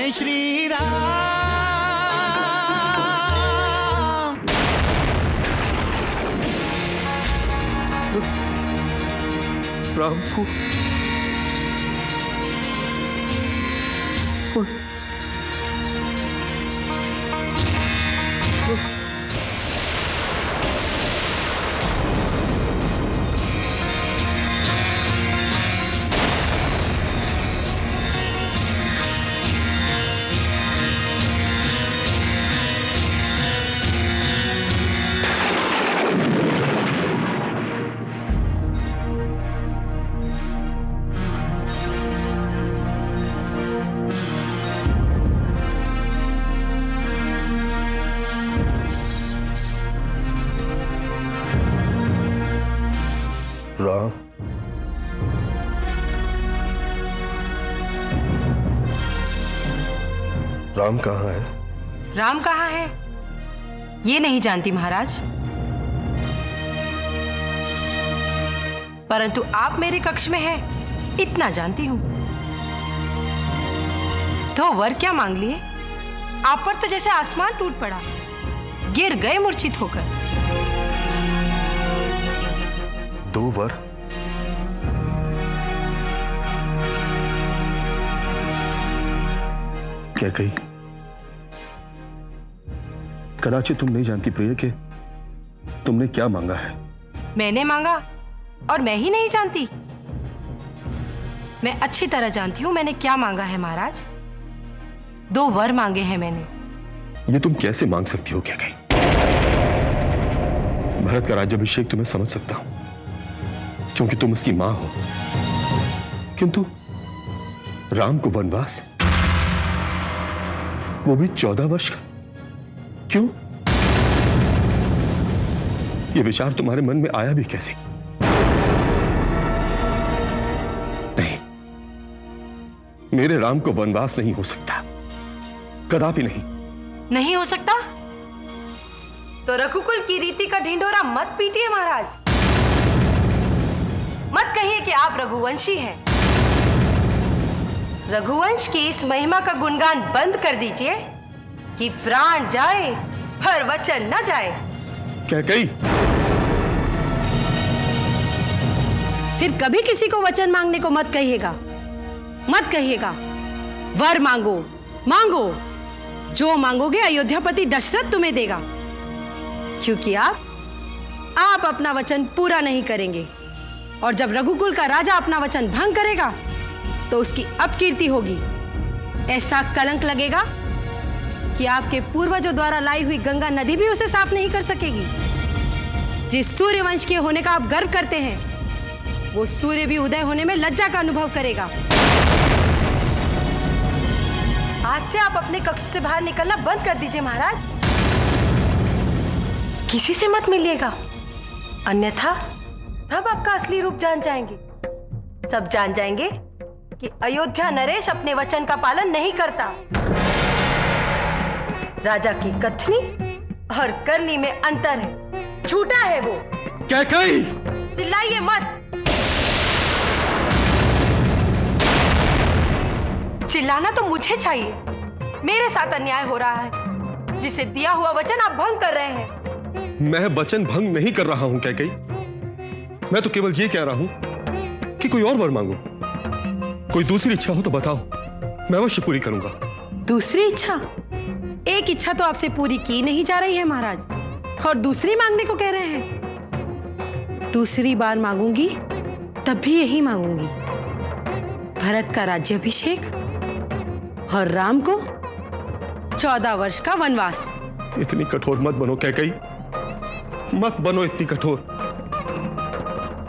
जय श्री राम। राम को राम राम कहाँ है? राम कहाँ है ये नहीं जानती महाराज, परंतु आप मेरे कक्ष में हैं इतना जानती हूं। तो वर क्या मांग लिए? आप पर तो जैसे आसमान टूट पड़ा, गिर गए मूर्छित होकर। 2 वर? क्या कही? कदाचित तुम नहीं जानती प्रिय कि तुमने क्या मांगा है। मैंने मांगा और मैं ही नहीं जानती? मैं अच्छी तरह जानती हूं मैंने क्या मांगा है महाराज। 2 वर मांगे हैं मैंने। ये तुम कैसे मांग सकती हो क्या कही? भरत का राज्याभिषेक तुम्हें समझ सकता हूं क्योंकि तुम उसकी मां हो, किंतु राम को वनवास, वो भी 14 वर्ष का, क्यों? ये विचार तुम्हारे मन में आया भी कैसे? नहीं, मेरे राम को वनवास नहीं हो सकता, कदापि नहीं। नहीं हो सकता? तो रघुकुल की रीति का ढिंढोरा मत पीटिए महाराज। मत कहिए कि आप रघुवंशी हैं। रघुवंश की इस महिमा का गुणगान बंद कर दीजिए कि प्राण जाए पर वचन न जाए। क्या कही? फिर कभी किसी को वचन मांगने को मत कहिएगा, मत कहिएगा। वर मांगो, मांगो, जो मांगोगे अयोध्यापति दशरथ तुम्हें देगा, क्योंकि आप अपना वचन पूरा नहीं करेंगे, और जब रघुकुल का राजा अपना वचन भंग करेगा तो उसकी अपकीर्ति होगी। ऐसा कलंक लगेगा कि आपके पूर्वजों द्वारा लाई हुई गंगा नदी भी उसे साफ नहीं कर सकेगी। जिस सूर्यवंश के होने का आप गर्व करते हैं, वो सूर्य भी उदय होने में लज्जा का अनुभव करेगा। आज से आप अपने कक्ष से बाहर निकलना बंद कर दीजिए महाराज। किसी से मत मिलिएगा, अन्यथा तब आपका असली रूप जान जाएंगे। सब जान जाएंगे कि अयोध्या नरेश अपने वचन का पालन नहीं करता। राजा की कथनी और करनी में अंतर है, झूठा है वो। क्या कही? चिल्लाइए मत, चिल्लाना तो मुझे चाहिए। मेरे साथ अन्याय हो रहा है, जिसे दिया हुआ वचन आप भंग कर रहे हैं। मैं वचन भंग नहीं कर रहा हूं क्या कही? मैं तो केवल ये कह रहा हूं कि कोई और वर मांगो। कोई दूसरी इच्छा हो तो बताओ, मैं अवश्य पूरी करूंगा। दूसरी इच्छा? एक इच्छा तो आपसे पूरी की नहीं जा रही है महाराज, और दूसरी मांगने को कह रहे हैं। दूसरी बार मांगूंगी तब भी यही मांगूंगी, भरत का राज्याभिषेक और राम को 14 वर्ष का वनवास। इतनी कठोर मत बनो कैकई, मत बनो इतनी कठोर।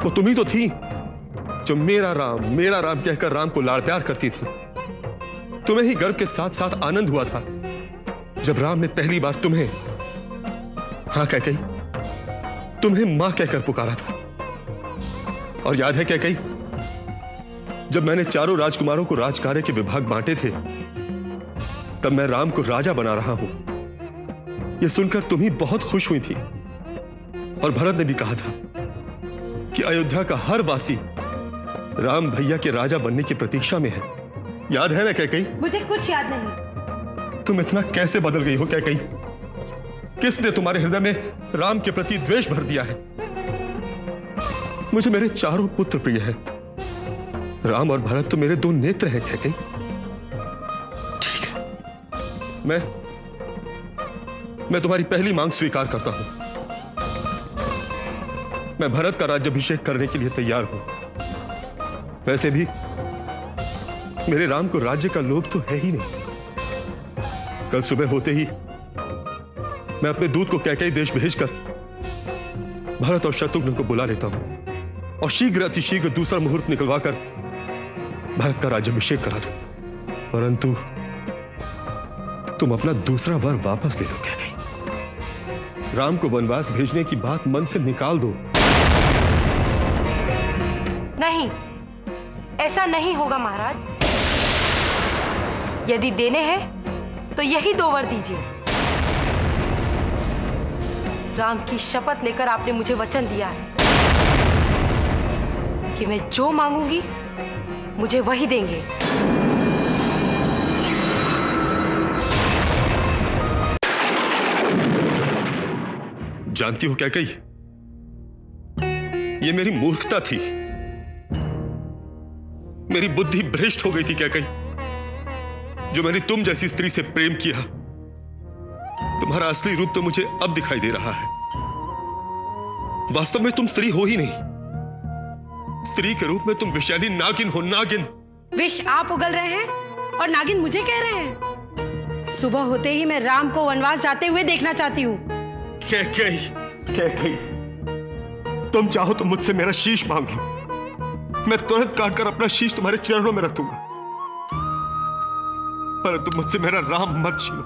वो तुम ही तो थी जो मेरा राम कहकर राम को लाड़ प्यार करती थी। तुम्हें ही गर्व के साथ साथ आनंद हुआ था जब राम ने पहली बार तुम्हें, हाँ कैकई, तुम्हें मां कहकर पुकारा था। और याद है कैकई, जब मैंने चारों राजकुमारों को राजकार्य के विभाग बांटे थे, तब मैं राम को राजा बना रहा हूं, यह सुनकर तुम ही बहुत खुश हुई थी। और भरत ने भी कहा था कि अयोध्या का हर वासी राम भैया के राजा बनने की प्रतीक्षा में है। याद है ना कैकई? मुझे कुछ याद नहीं। तुम इतना कैसे बदल गई हो कैकई? किसने तुम्हारे हृदय में राम के प्रति द्वेष भर दिया है? मुझे मेरे चारों पुत्र प्रिय हैं। राम और भरत तो मेरे दो नेत्र हैं कैकई। ठीक है, मैं तुम्हारी पहली मांग स्वीकार करता हूं। मैं भरत का राज्याभिषेक करने के लिए तैयार हूं। वैसे भी मेरे राम को राज्य का लोभ तो है ही नहीं। कल सुबह होते ही मैं अपने दूत को कैकेयी देश भेजकर भरत और शत्रुघ्न को बुला लेता हूं और शीघ्र अतिशीघ्र दूसरा मुहूर्त निकलवाकर भरत का राज्याभिषेक करा दूं। परंतु तुम अपना दूसरा वर वापस ले लो कैकेयी। राम को वनवास भेजने की बात मन से निकाल दो। नहीं, ऐसा नहीं होगा महाराज। यदि देने हैं तो यही दो वर दीजिए। राम की शपथ लेकर आपने मुझे वचन दिया है कि मैं जो मांगूंगी मुझे वही देंगे। जानती हो कैकेयी, ये मेरी मूर्खता थी। मेरी बुद्धि भ्रष्ट हो गई थी कैकेयी, जो मैंने तुम जैसी स्त्री से प्रेम किया। तुम्हारा असली रूप तो मुझे अब दिखाई दे रहा है। वास्तव में तुम स्त्री हो ही नहीं। स्त्री के रूप में तुम विषैली नागिन हो, नागिन। विष आप उगल रहे हैं और नागिन मुझे कह रहे हैं। सुबह होते ही मैं राम को वनवास जाते हुए देखना चाहती हूँ। कैकेयी, तुम चाहो तो मुझसे मेरा शीश मांग लो। मैं तुरंत काटकर अपना शीश तुम्हारे चरणों में रख दूंगा, परंतु मुझसे मेरा राम मत छीनो।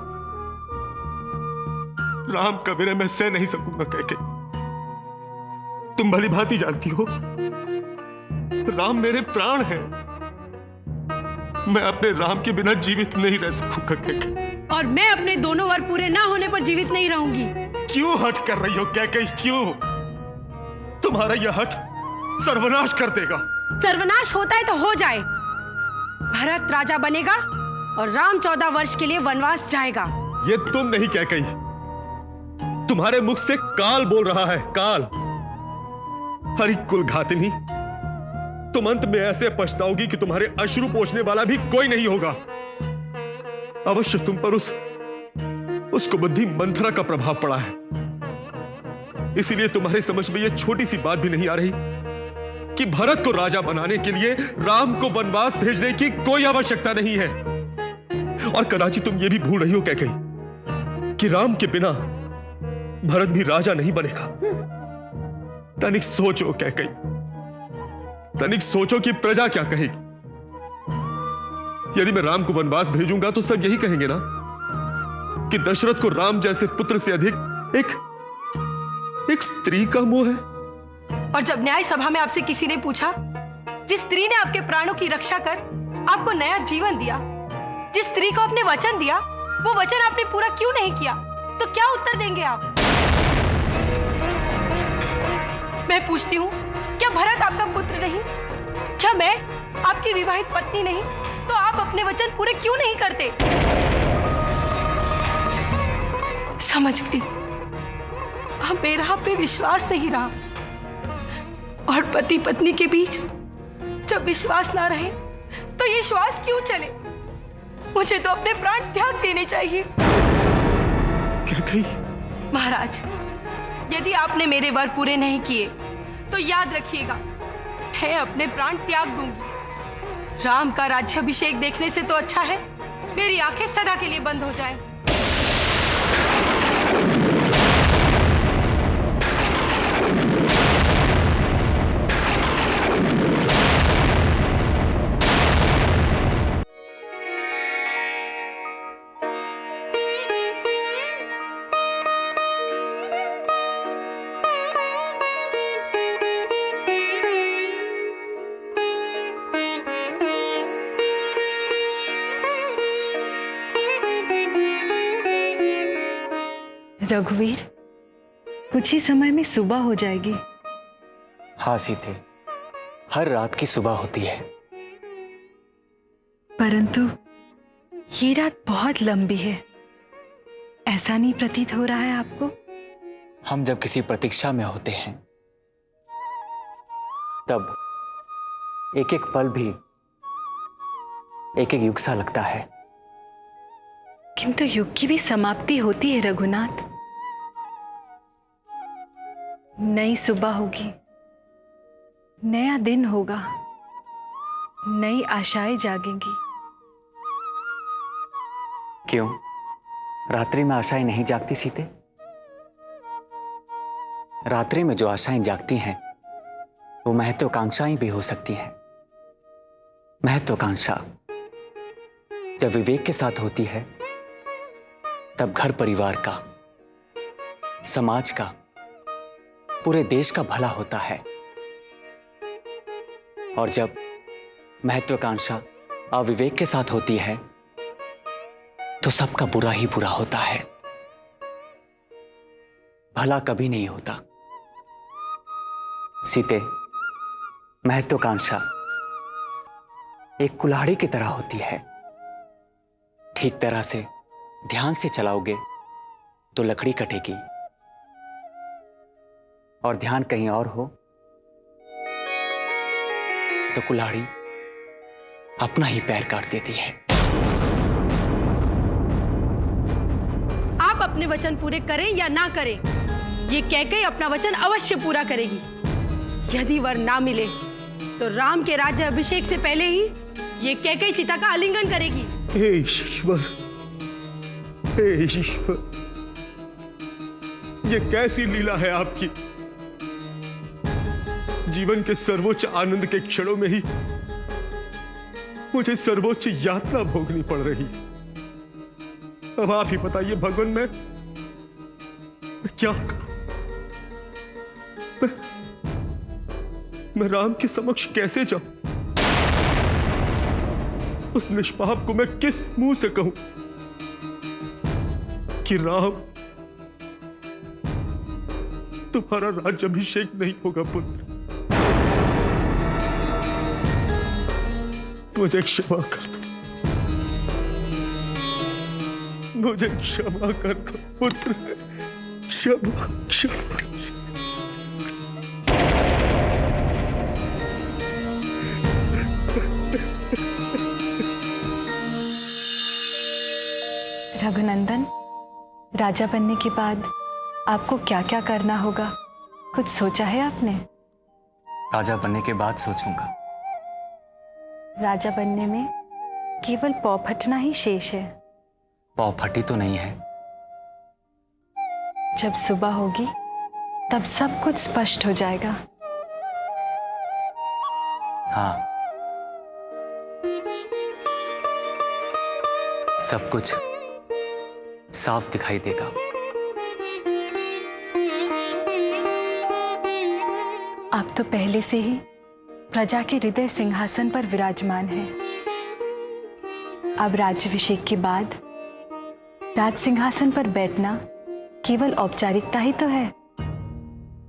राम का विरह मैं सह नहीं सकूंगा कैकेयी। तुम भली भांति जानती हो, राम मेरे प्राण हैं। मैं अपने राम के बिना जीवित नहीं रह सकूंगा कैकेयी। और मैं अपने दोनों वर पूरे ना होने पर जीवित नहीं रहूंगी। क्यों हठ कर रही हो कैकेयी? क्यों? तुम्हारा यह हठ सर्वनाश कर देगा। सर्वनाश होता है तो हो जाए। भरत राजा बनेगा और राम 14 वर्ष के लिए वनवास जाएगा। ये तुम नहीं कैकेयी, तुम्हारे मुख से काल बोल रहा है, काल। हरि कुल घातिनी, तुम अंत में ऐसे पछताओगी कि तुम्हारे अश्रु पोंछने वाला भी कोई नहीं होगा। अवश्य तुम पर उसको बुद्धि मंथरा का प्रभाव पड़ा है। इसीलिए तुम्हारे समझ में यह छोटी सी बात भी नहीं आ रही कि भरत को राजा बनाने के लिए राम को वनवास भेजने की कोई आवश्यकता नहीं है। और कदाचित तुम यह भी भूल रही हो कैकेयी कि राम के बिना भरत भी राजा नहीं बनेगा। तनिक सोचो कैकेयी, तनिक सोचो कि प्रजा क्या कहेगी। यदि मैं राम को वनवास भेजूंगा तो सब यही कहेंगे ना कि दशरथ को राम जैसे पुत्र से अधिक एक स्त्री का मोह है। और जब न्याय सभा में आपसे किसी ने पूछा, जिस स्त्री ने आपके प्राणों की रक्षा कर आपको नया जीवन दिया, जिस स्त्री को आपने वचन दिया, वो वचन आपने पूरा क्यों नहीं किया, तो क्या उत्तर देंगे आप? मैं पूछती हूँ, क्या भरत आपका पुत्र नहीं? क्या मैं आपकी विवाहित पत्नी नहीं? तो आप अपने वचन पूरे क्यों नहीं करते? समझ गई, अब मेरा आप पे विश्वास नहीं रहा। और पति पत्नी के बीच जब विश्वास ना रहे तो ये श्वास क्यों चले? मुझे तो अपने प्राण त्याग देने चाहिए। कैकेयी, महाराज, यदि आपने मेरे वर पूरे नहीं किए तो याद रखिएगा, मैं अपने प्राण त्याग दूंगी। राम का राज्याभिषेक देखने से तो अच्छा है मेरी आंखें सदा के लिए बंद हो जाएं। रघुवीर, कुछ ही समय में सुबह हो जाएगी। हाँ सीते, हर रात की सुबह होती है। परंतु ये रात बहुत लंबी है, ऐसा नहीं प्रतीत हो रहा है आपको? हम जब किसी प्रतीक्षा में होते हैं तब एक एक पल भी एक एक युग सा लगता है। किंतु युग की भी समाप्ति होती है रघुनाथ। नई सुबह होगी, नया दिन होगा, नई आशाएं जागेंगी। क्यों, रात्रि में आशाएं नहीं जागती सीते? रात्रि में जो आशाएं जागती हैं वो महत्वाकांक्षाएं भी हो सकती हैं। महत्वाकांक्षा जब विवेक के साथ होती है तब घर परिवार का, समाज का, पूरे देश का भला होता है। और जब महत्वाकांक्षा अविवेक के साथ होती है तो सबका बुरा ही बुरा होता है, भला कभी नहीं होता। सीते, महत्वाकांक्षा एक कुल्हाड़ी की तरह होती है। ठीक तरह से ध्यान से चलाओगे तो लकड़ी कटेगी, और ध्यान कहीं और हो तो कुल्हाड़ी अपना ही पैर काट देती है। आप अपने वचन पूरे करें या ना करें, ये कैकेयी अपना वचन अवश्य पूरा करेगी। यदि वर ना मिले तो राम के राज्य अभिषेक से पहले ही ये कैकेयी चिता का आलिंगन करेगी। हे ईश्वर, हे ईश्वर, ये कैसी लीला है आपकी। जीवन के सर्वोच्च आनंद के क्षणों में ही मुझे सर्वोच्च यातना भोगनी पड़ रही। अब आप ही बताइए भगवान, मैं क्या करूं? मैं राम के समक्ष कैसे जाऊं? उस निष्पाप को मैं किस मुंह से कहूं कि राम, तुम्हारा राज्याभिषेक नहीं होगा पुत्र। मुझे क्षमा कर दो, मुझे क्षमा कर दो पुत्र, क्षमा क्षमा। रघुनंदन, राजा बनने के बाद आपको क्या क्या करना होगा, कुछ सोचा है आपने? राजा बनने के बाद सोचूंगा। राजा बनने में केवल पौ फटना ही शेष है। पौ फटी तो नहीं है। जब सुबह होगी तब सब कुछ स्पष्ट हो जाएगा। हाँ, सब कुछ साफ दिखाई देगा। आप तो पहले से ही प्रजा के हृदय सिंहासन पर विराजमान हैं। अब राज्याभिषेक के बाद राज सिंहासन पर बैठना केवल औपचारिकता ही तो है।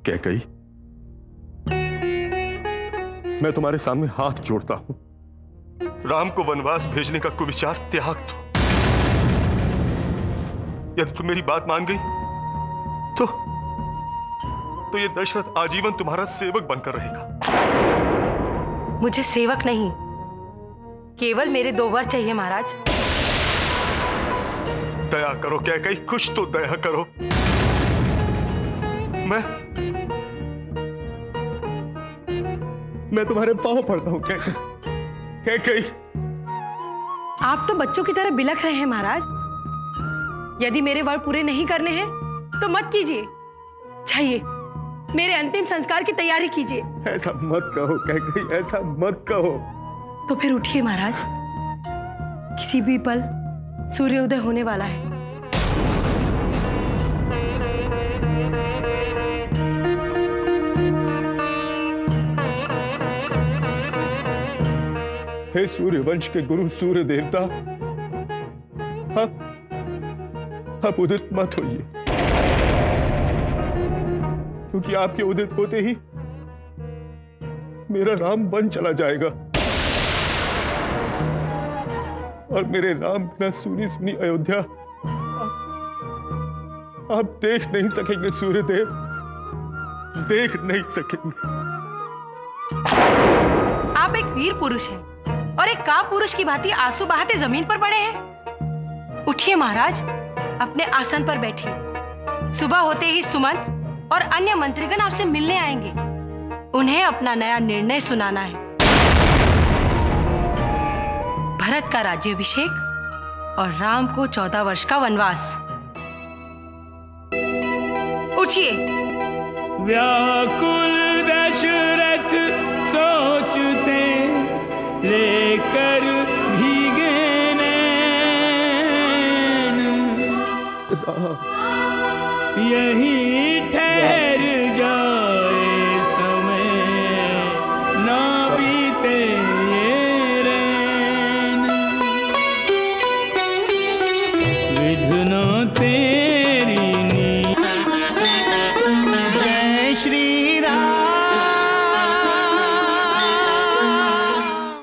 कैकेयी, मैं तुम्हारे सामने हाथ जोड़ता हूं, राम को वनवास भेजने का कुविचार त्याग दो। यदि तुम मेरी बात मान गई तो ये दशरथ आजीवन तुम्हारा सेवक बनकर रहेगा। मुझे सेवक नहीं, केवल मेरे 2 वर चाहिए महाराज। दया करो कैकेयी, कुछ तो दया करो। मैं तुम्हारे पांव पड़ता हूं कैकेयी। आप तो बच्चों की तरह बिलख रहे हैं महाराज। यदि मेरे वर पूरे नहीं करने हैं तो मत कीजिए, चाहिए मेरे अंतिम संस्कार की तैयारी कीजिए। ऐसा मत कहो कैकेयी, ऐसा मत कहो। तो फिर उठिए महाराज, किसी भी पल सूर्योदय होने वाला है। हे सूर्यवंश के गुरु सूर्य देवता, आप उदित मत होइए, क्योंकि आपके उदित होते ही मेरा राम वन चला जाएगा। और मेरे राम बिना सुनी सुनी अयोध्या आप देख नहीं सकेंगे सूर्यदेव, देख नहीं सकेंगे। आप एक वीर पुरुष हैं और एक का पुरुष की भांति आंसू बहाते जमीन पर पड़े हैं। उठिए महाराज, अपने आसन पर बैठिए। सुबह होते ही सुमंत और अन्य मंत्रीगण आपसे मिलने आएंगे। उन्हें अपना नया निर्णय सुनाना है। भरत का राज्याभिषेक और राम को 14 वर्ष का वनवास। उठिए। व्याकुल दशरथ सोचते लेकर भीगे नैन, यही ठहर जाए समय, ना बीते ये रैन। विधना तेरी नी, जय श्री